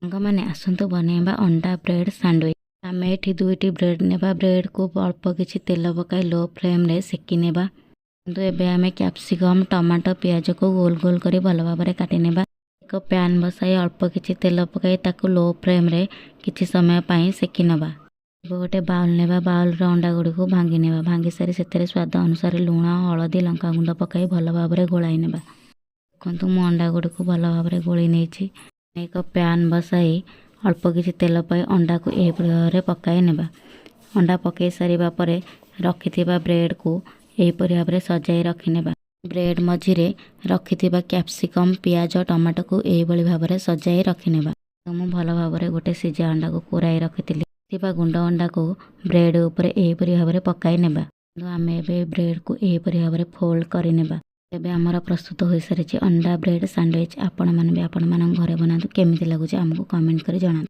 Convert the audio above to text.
साଙ୍ଗमाने आसतु बनैबा अंडा bread sandwich. आम ये दुईटी ब्रेड नेबा। ब्रेड को अल्प किछि तेल पकाई लो फ्लेम रे सेकी नेबा। किंतु एबे आमे कैप्सिकम टमाटो पियाज को गोल गोल करी भल भाबरे काटी नेबा। एक पैन बसाई अल्प किछि तेल पकाई ताकू लो फ्लेम रे किछि समय पई सेकी नेबा। गोटे बाउल नेबा। बाउल रे अंडा गुडी को भांगी नेबा। भांगी सारी सेतेरे स्वाद अनुसार लूण हळदी लंका गुंड पकाई भल भाबरे गोलाई नेबा। देखंतु मु अंडा गुडी को भल भाबरे गोली नेछि। एक पैन बसाई अल्प किछि तेल पाई अंडा को ए भाबरे पकाई नेबा। अंडा पकाई सारिबा परे रखिथिबा ब्रेड को एहीपरि भाबरे सजाई रखि नेबा। ब्रेड मझिरे रखिथिबा कैप्सिकम पियाज टमाटो को एहीभଳି भाबरे सजाई रखि नेबा। मु भल भाबरे गोटे सिजा अंडा को कोराई रखिथिली। थिबा गुंड अंडा को ब्रेड ऊपर एहीपरि भाबरे पकाई नेबा। आमे एबे ब्रेड को एहीपरि भाबरे फोल्ड करि नेबा। एबे हमर प्रस्तुत होई सारिछि अंडा ब्रेड सैंडविच। आपण माने भी आपण मान घरे बनातु। केमिति लागुछि हमको कमेंट करी जणातु।